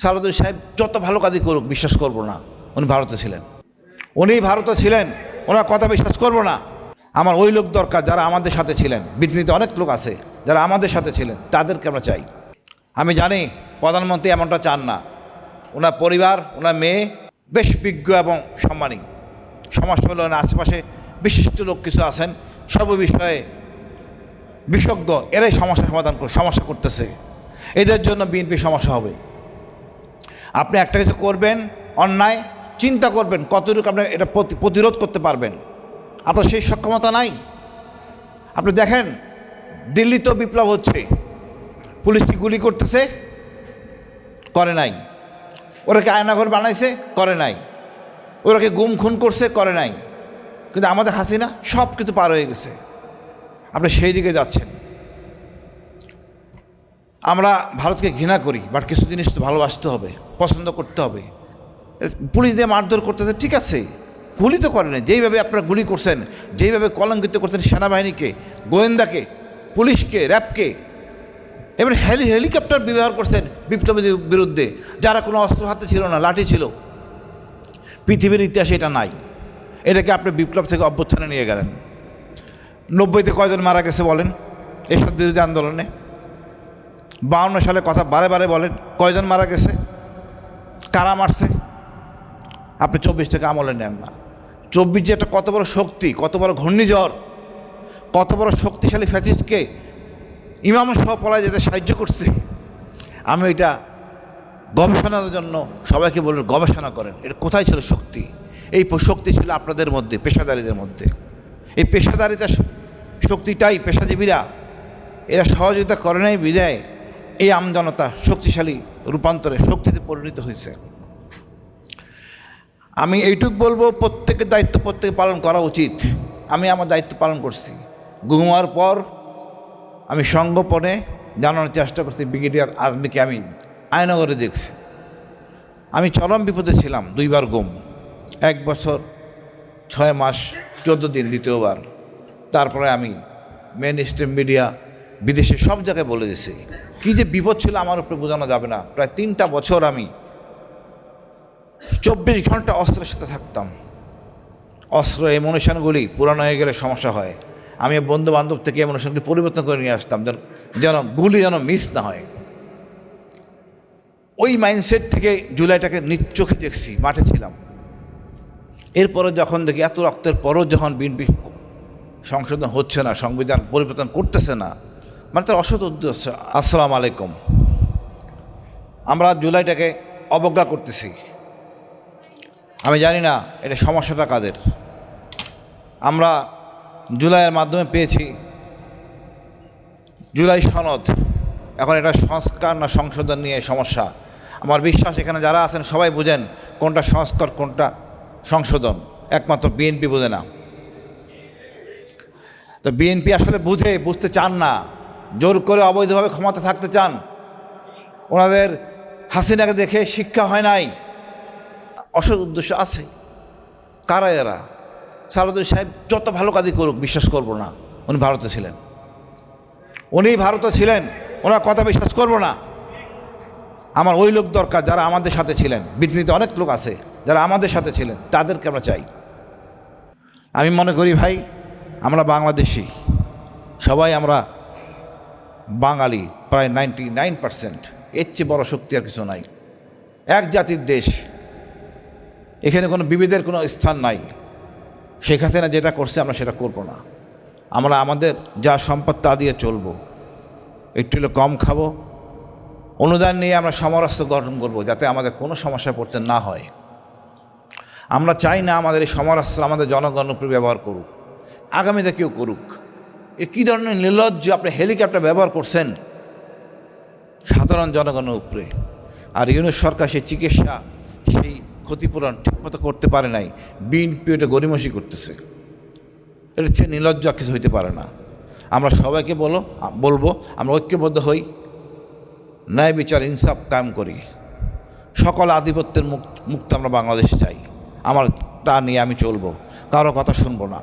সালাউদ্দিন সাহেব যত ভালো কাজই করুক বিশ্বাস করব না উনি ভারতে ছিলেন। উনি ভারতে ছিলেন, ওনার কথা বিশ্বাস করব না। আমার ওই লোক দরকার যারা আমাদের সাথে ছিলেন। বিএনপিতে অনেক লোক আছে যারা আমাদের সাথে ছিলেন, তাদেরকে আমরা চাই। আমি জানি প্রধানমন্ত্রী এমনটা চান না। ওনার পরিবার, ওনার মেয়ে বেশ বিজ্ঞ এবং সম্মানী, সমাজ সম্মেলনের আশেপাশে বিশিষ্ট লোক কিছু আছেন, সর্ব বিষয়ে বিশেষজ্ঞ, এরাই সমস্যা করতেছে। এদের জন্য বিএনপি সমস্যা হবে। আপনি একটা কিছু করবেন অন্যায়, চিন্তা করবেন কতটুকু আপনি এটা প্রতিরোধ করতে পারবেন। আপনার সেই সক্ষমতা নাই। আপনি দেখেন দিল্লিতেও বিপ্লব হচ্ছে, পুলিশ কি গুলি করতেছে? করে নাই। ওরাকে আয়নাঘর বানাইছে? করে নাই। ওরাকে গুম খুন করছে? করে নাই। কিন্তু আমাদের হাসিনা সব কিছু পার হয়ে গেছে। আপনি সেই দিকে যাচ্ছেন। আমরা ভারতকে ঘৃণা করি, বাট কিছু জিনিস তো ভালোবাসতে হবে, পছন্দ করতে হবে। পুলিশ দিয়ে মারধর করতেছে, ঠিক আছে, গুলি তো করেন। যেইভাবে আপনারা গুলি করছেন, যেইভাবে কলঙ্কিত করছেন সেনাবাহিনীকে, গোয়েন্দাকে, পুলিশকে, র্যাবকে, এবার হেলিকপ্টার ব্যবহার করছেন বিপ্লবীদের বিরুদ্ধে, যারা কোনো অস্ত্র হাতে ছিল না, লাঠি ছিল। পৃথিবীর ইতিহাসে এটা নাই। এটাকে আপনি বিপ্লব থেকে অভ্যুত্থানে নিয়ে গেলেন। 90-তে কয়জন মারা গেছে বলেন এসব বিরোধী আন্দোলনে? 52 সালে কথা বারে বারে বলেন, কয়জন মারা গেছে, কারা মারছে? আপনি 24 থেকে আমলে নেন না। 24 যে একটা কত বড় শক্তি, কত বড় ঘূর্ণিঝড়, কত বড় শক্তিশালী ফ্যাসিস্টকে ইমাম সহ পলায় যেতে সাহায্য করছে। আমি এটা গবেষণার জন্য সবাইকে বলবেন, গবেষণা করেন এটা কোথায় ছিল শক্তি। এই শক্তি ছিল আপনাদের মধ্যে, পেশাদারীদের মধ্যে। এই পেশাদারিতা শক্তিটাই পেশাজীবীরা এরা সহযোগিতা করে নাই বিদায় এই আমজনতা শক্তিশালী রূপান্তরে শক্তিতে পরিণত হয়েছে। আমি এইটুক বলবো, প্রত্যেকের দায়িত্ব প্রত্যেকে পালন করা উচিত। আমি আমার দায়িত্ব পালন করছি। ঘুমার পর আমি সংগোপনে জানানোর চেষ্টা করছি ব্রিগেডিয়ার আজমিকে আমি আয়নাগরে দেখছি। আমি চরম বিপদে ছিলাম, 2 বার গুম, 1 বছর 6 মাস 14 দিন দ্বিতীয়বার। তারপরে আমি মেন স্ট্রিম মিডিয়া, বিদেশে সব জায়গায় বলে দিয়েছি কী যে বিপদ ছিল আমার উপরে বোঝানো যাবে না। প্রায় 3টা বছর আমি 24 ঘন্টা অস্ত্রের সাথে থাকতাম। অস্ত্র এমুনেশনগুলি পুরানো হয়ে গেলে সমস্যা হয়। আমি বন্ধু বান্ধব থেকে এমুনেশনগুলি পরিবর্তন করে নিয়ে আসতাম, যেন গুলি যেন মিস না হয়। ওই মাইন্ডসেট থেকে জুলাইটাকে নিজ চোখে দেখছি, মাঠে ছিলাম। এরপরে যখন দেখি এত রক্তের পরও যখন বিএনপি সংশোধন হচ্ছে না, সংবিধান পরিবর্তন করতেছে না, মানে তার অসৎ উদ্দেশ্য। আসসালামু আলাইকুম। আমরা জুলাইটাকে অবজ্ঞা করতেছি। আমি জানি না এটা সমস্যাটা কাদের। আমরা জুলাইয়ের মাধ্যমে পেয়েছি জুলাই সনদ। এখন এটা সংস্কার না সংশোধন নিয়ে সমস্যা। আমার বিশ্বাস এখানে যারা আছেন সবাই বুঝেন কোনটা সংস্কার কোনটা সংশোধন, একমাত্র বিএনপি বোঝে না। তো বিএনপি আসলে বুঝতে চান না, জোর করে অবৈধভাবে ক্ষমতা থাকতে চান। ওনাদের হাসিনাকে দেখে শিক্ষা হয় নাই, অসৎ উদ্দেশ্য আছে। কারা এরা? সালাউদ্দিন সাহেব যত ভালো কাজই করুক বিশ্বাস করব না উনি ভারতে ছিলেন। উনি ভারতে ছিলেন, ওনার কথা বিশ্বাস করব না। আমার ওই লোক দরকার যারা আমাদের সাথে ছিলেন। বিএনপিতে অনেক লোক আছে যারা আমাদের সাথে ছিলেন, তাদেরকে আমরা চাই। আমি মনে করি ভাই, আমরা বাংলাদেশি, সবাই আমরা বাঙালি, প্রায় 99%। এর চেয়ে বড় শক্তি আর কিছু নাই। এক জাতির দেশ, এখানে কোনো বিভেদের কোনো স্থান নাই। শেখ হাসিনা যেটা করছে আমরা সেটা করব না। আমরা আমাদের যা সম্পদ তা দিয়ে চলবো, একটু কম খাবো, অনুদান নিয়ে আমরা সমরাস্ত্র গঠন করব যাতে আমাদের কোনো সমস্যা পড়তে না হয়। আমরা চাই না আমাদের এই সমরাস্ত্র আমাদের জনগণের উপরে ব্যবহার করুক, আগামীতে কেউ করুক। এ কী ধরনের নির্লজ্জ! আপনি হেলিকপ্টার ব্যবহার করছেন সাধারণ জনগণের উপরে। আর ইউনিট সরকার সেই চিকিৎসা, সেই ক্ষতিপূরণ ঠিকমতো করতে পারে নাই। বিএনপি এটা গড়িমসি করতেছে। এটা চেয়ে নির্লজ্জ কিছু হইতে পারে না। আমরা সবাইকে বলবো আমরা ঐক্যবদ্ধ হই, ন্যায় বিচার ইনসাফ কায়েম করি। সকল আধিপত্যের মুক্ত আমরা বাংলাদেশ চাই। আমার তা নিয়ে আমি চলবো, কারো কথা শুনবো না।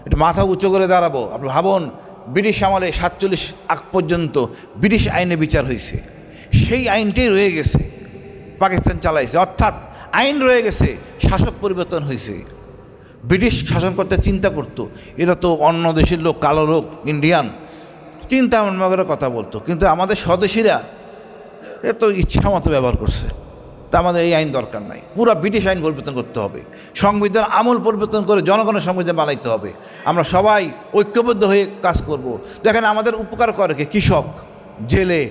এটা মাথা উঁচু করে দাঁড়াবো। আপনি ভাবুন, ব্রিটিশ আমলে 47 আগ পর্যন্ত ব্রিটিশ আইনে বিচার হয়েছে, সেই আইনটাই রয়ে গেছে। পাকিস্তান চালাইছে, অর্থাৎ আইন রয়ে গেছে, শাসক পরিবর্তন হয়েছে। ব্রিটিশ শাসন করতে চিন্তা করতো, এরা তো অন্য দেশের লোক, কালো লোক, ইন্ডিয়ান, চিন্তা করে কথা বলতো, কিন্তু আমাদের স্বদেশীরা এ তো ইচ্ছা মতো ব্যবহার করছে। তা আমাদের এই আইন দরকার নাই, পুরো ব্রিটিশ আইন পরিবর্তন করতে হবে, সংবিধান আমূল পরিবর্তন করে জনগণের সংবিধান বানাইতে হবে। আমরা সবাই ঐক্যবদ্ধ হয়ে কাজ করব। দেখেন আমাদের উপকার করে কে? কৃষক, জেলে,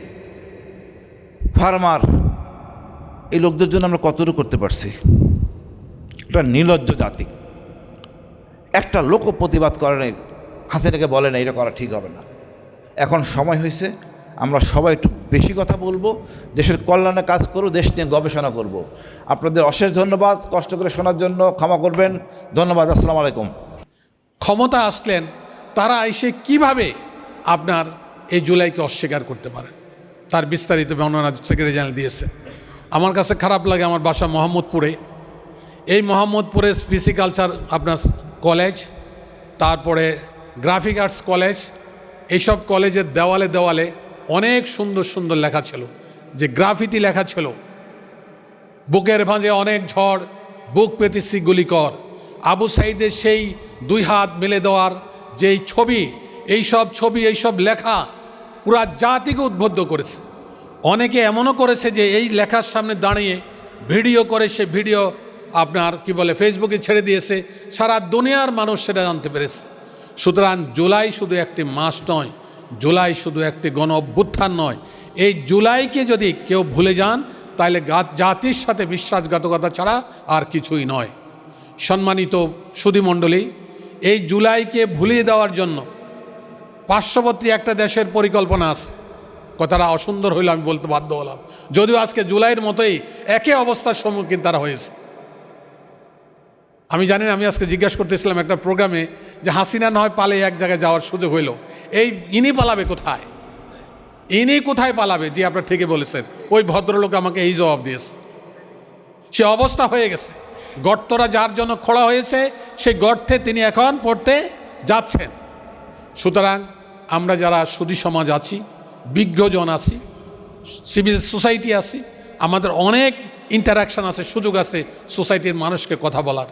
ফার্মার, এই লোকদের জন্য আমরা কতটুকু করতে পারছি? এটা নির্লজ্জ জাতি। একটা লোকও প্রতিবাদ করে নাই, হাসিনাকে বলে না এটা করা ঠিক হবে না। এখন সময় হয়েছে আমরা সবাই একটু বেশি কথা বলবো, দেশের কল্যাণে কাজ করব, দেশ নিয়ে গবেষণা করব। আপনাদের অশেষ ধন্যবাদ, কষ্ট করে শোনার জন্য ক্ষমা করবেন। ধন্যবাদ। আসসালামু আলাইকুম। ক্ষমতা আসলেন, তারা এসে কিভাবে আপনার এই জুলাইকে অস্বীকার করতে পারে, তার বিস্তারিত বর্ণনা সেক্রেটারি জেনারেল দিয়েছে। আমার কাছে খারাপ লাগে, আমার বাসা মোহাম্মদপুরে। এই মোহাম্মদপুরে পিসিকালচার আপনার কলেজ, তারপরে গ্রাফিক আর্টস কলেজ, এইসব কলেজের দেওয়ালে দেওয়ালে অনেক সুন্দর সুন্দর লেখা ছিল, যে গ্রাফিতি লেখা ছিল, বুকের ভাঁজে অনেক ঝড়, বুক পেতেছি গুলি কর। আবু সাইদের সেই 2 হাত মেলে দেওয়ার যেই ছবি, এইসব ছবি, এইসব লেখা পুরা জাতিকে উদ্বুদ্ধ করেছে। অনেকে এমনও করেছে যে এই লেখার সামনে দাঁড়িয়ে ভিডিও করে, সে ভিডিও আপনার কি বলে ফেসবুকে ছেড়ে দিয়েছে, সারা দুনিয়ার মানুষ সেটা জানতে পেরেছে। সুতরাং জুলাই শুধু একটি মাস নয়, জুলাই শুধু একটি গণ অভ্যুত্থান নয়। এই জুলাইকে যদি কেউ ভুলে যান তাহলে জাতির সাথে বিশ্বাসঘাতকতা ছাড়া আর কিছুই নয়। সম্মানিত সুধীমণ্ডলী, এই জুলাইকে ভুলিয়ে দেওয়ার জন্য পার্শ্ববর্তী একটা দেশের পরিকল্পনা আছে। কথাটা অসুন্দর হইল আমি বলতে বাধ্য হলাম, যদিও আজকে জুলাইয়ের মতোই একই অবস্থার সম্মুখীন তারা হয়েছে। আমি জানি না, আমি আজকে জিজ্ঞাসা করতেছিলাম একটা প্রোগ্রামে যে হাসিনা নয় পালে এক জায়গায় যাওয়ার সুযোগ হইল, এই ইনি পালাবে কোথায়? ইনি কোথায় পালাবে? যে আপনারা ঠিকই বলেছেন, ওই ভদ্রলোক আমাকে এই জবাব দিয়েছে। সে অবস্থা হয়ে গেছে, গর্তরা যার জন্য খোঁড়া হয়েছে সেই গর্তে তিনি এখন পড়তে যাচ্ছেন। সুতরাং আমরা যারা সুধী সমাজ আছি, বিজ্ঞজন আছি, সিভিল সোসাইটি আছি, আমাদের অনেক ইন্টারাকশান আছে, সুযোগ আছে সোসাইটির মানুষকে কথা বলার।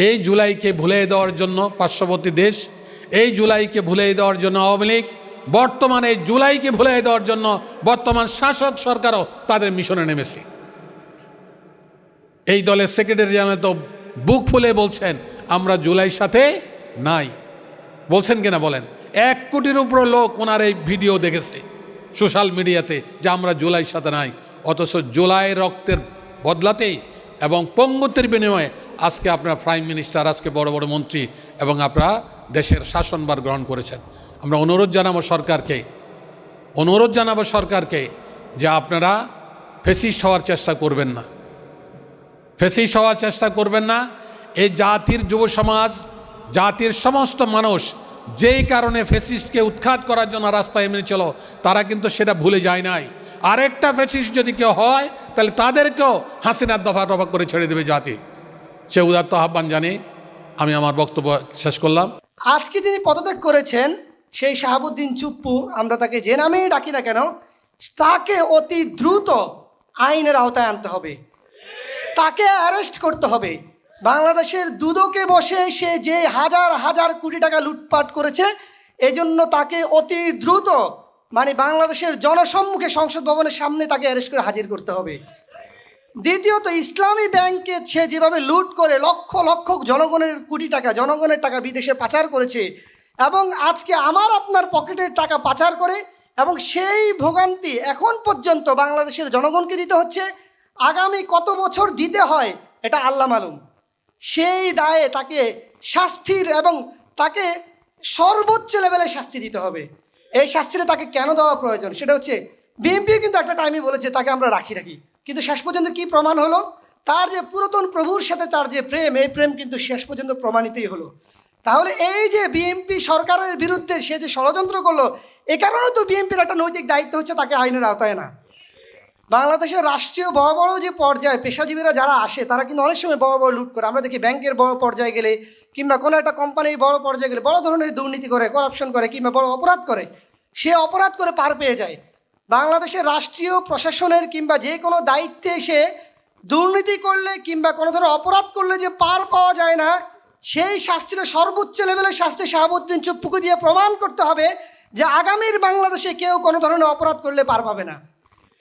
এই জুলাইকে ভুলিয়ে দেওয়ার জন্য পার্শ্ববর্তী দেশ, এই জুলাইকে ভুলিয়ে দেওয়ার জন্য আওয়ামী লীগ, বর্তমানে এই জুলাইকে ভুলিয়ে দেওয়ার জন্য বর্তমান শাসক সরকারও তাদের মিশনে নেমেছে। এই দলের সেক্রেটারি জেনারেল তো বুক ফুলে বলছেন আমরা জুলাইয়ের সাথে নাই। বলছেন কিনা বলেন? 1 কোটির উপর লোক ওনার এই ভিডিও দেখেছে সোশ্যাল মিডিয়াতে যে আমরা জুলাইয়ের সাথে নাই। অথচ জুলাইয়ের রক্তের বদলাতেই এবং পঙ্গুত্বের বিনিময়ে আজকে আপনার প্রাইম মিনিস্টার, আজকে বড় বড় মন্ত্রী এবং আপনারা দেশের শাসনভার গ্রহণ করেছেন। আমরা অনুরোধ জানাবো সরকারকে যে আপনারা ফেসিস্ট হওয়ার চেষ্টা করবেন না, ফেসিস্ট হওয়ার চেষ্টা করবেন না। এই জাতির যুব সমাজ, জাতির সমস্ত মানুষ যেই কারণে ফেসিস্টকে উৎখাত করার জন্য রাস্তায় এমনি চলো, তারা কিন্তু সেটা ভুলে যায় নাই। আরেকটা ফেসিস্ট যদি কেউ হয় তাহলে তাদেরকেও হাসিনার দফা রফা করে ছেড়ে দেবে জাতি। সে উদাত্ত আহ্বান জানি আমি আমার বক্তব্য শেষ করলাম। আজকে যিনি পদত্যাগ করেছেন সেই শাহাবুদ্দিন চুপ্পু, আমরা তাকে যে নামেই ডাকি না কেন, তাকে অতি দ্রুত আইনের আওতায় আনতে হবে, তাকে অ্যারেস্ট করতে হবে। বাংলাদেশের দুদকে বসে সে যে হাজার হাজার কোটি টাকা লুটপাট করেছে, এজন্য তাকে অতি দ্রুত বাংলাদেশের জনসম্মুখে সংসদ ভবনের সামনে তাকে অ্যারেস্ট করে হাজির করতে হবে। দ্বিতীয়ত, ইসলামী ব্যাংকে সে যেভাবে লুট করে লক্ষ লক্ষ জনগণের টাকা বিদেশে পাচার করেছে এবং আজকে আমার আপনার পকেটের টাকা পাচার করে, এবং সেই ভোগান্তি এখন পর্যন্ত বাংলাদেশের জনগণকে দিতে হচ্ছে। আগামী কত বছর দিতে হয় এটা আল্লাহ মালুম। সেই দায়ে তাকে শাস্তির এবং তাকে সর্বোচ্চ লেভেলের শাস্তি দিতে হবে। এই শাস্তিটা তাকে কেন দেওয়া প্রয়োজন সেটা হচ্ছে, বিএনপি কিন্তু একটা টাইমে বলেছে তাকে আমরা রাখি, কিন্তু শেষ পর্যন্ত কি প্রমাণ হলো? তার যে পুরাতন প্রভুর সাথে তার যে প্রেম, এই প্রেম কিন্তু শেষ পর্যন্ত প্রমাণিতই হলো। তাহলে এই যে বিএনপি সরকারের বিরুদ্ধে সে যে ষড়যন্ত্র করলো, এ কারণে তো বিএনপির একটা নৈতিক দায়িত্ব হচ্ছে তাকে আইনের আওতায় না। বাংলাদেশের রাষ্ট্রীয় বড় বড় যে পর্যায়ে পেশাজীবীরা যারা আসে তারা কিন্তু অনেক সময় বড় বড় লুট করে। আমরা দেখি ব্যাংকের বড় পর্যায়ে গেলে কিংবা কোনো একটা কোম্পানির বড় পর্যায়ে গেলে বড় ধরনের দুর্নীতি করে, করাপশন করে কিংবা বড় অপরাধ করে, সে অপরাধ করে পার পেয়ে যায়। বাংলাদেশের রাষ্ট্রীয় প্রশাসনের কিংবা যে কোনো দায়িত্বে সে দুর্নীতি করলে কিংবা কোনো ধরনের অপরাধ করলে যে পার পাওয়া যায় না, সেই শাস্তিটা সর্বোচ্চ লেভেলের শাস্তি শাহাবুদ্দিন চুপ্পুকে দিয়ে প্রমাণ করতে হবে যে আগামীর বাংলাদেশে কেউ কোনো ধরনের অপরাধ করলে পার পাবে না,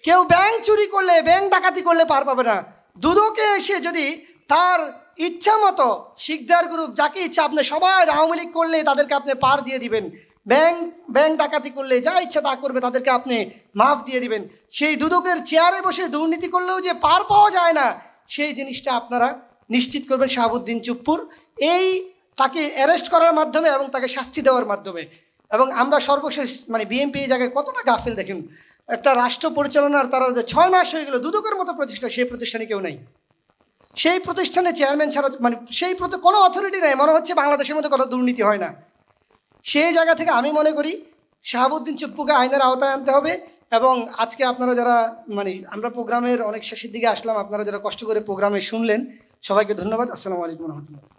কেউ ব্যাংক চুরি করলে ব্যাংক ডাকাতি করলে পার পাবে না। দুদকে এসে যদি তার ইচ্ছা মতো শিকদার গ্রুপ যাকে ইচ্ছা আপনি সবাই আওয়ামী লীগ করলে তাদেরকে আপনি পার দিয়ে দিবেন, ব্যাংক ডাকাতি করলে যা ইচ্ছা তা করবে তাদেরকে আপনি মাফ দিয়ে দিবেন, সেই দুদকের চেয়ারে বসে দুর্নীতি করলেও যে পার পাওয়া যায় না সেই জিনিসটা আপনারা নিশ্চিত করবেন শাহাবুদ্দিন চুপ্পুর এই তাকে অ্যারেস্ট করার মাধ্যমে এবং তাকে শাস্তি দেওয়ার মাধ্যমে। এবং আমরা সর্বশেষ মানে বিএনপি এই জায়গায় কতটা গাফিল দেখুন, একটা রাষ্ট্র পরিচালনার তারা 6 মাস হয়ে গেল, দুদকের মতো প্রতিষ্ঠান, সেই প্রতিষ্ঠানে কেউ নাই, সেই প্রতিষ্ঠানে চেয়ারম্যান ছাড়া মানে সেই প্রতি কোনো অথরিটি নেই, মনে হচ্ছে বাংলাদেশের মধ্যে কোনো দুর্নীতি হয় না। সেই জায়গা থেকে আমি মনে করি শাহাবুদ্দিন চুপ্পুকে আইনের আওতায় আনতে হবে। এবং আজকে আপনারা যারা মানে আমরা প্রোগ্রামের অনেক শেষের দিকে আসলাম, আপনারা যারা কষ্ট করে প্রোগ্রামে শুনলেন সবাইকে ধন্যবাদ। আসসালামু আলাইকুম রহমতুল্লাহ।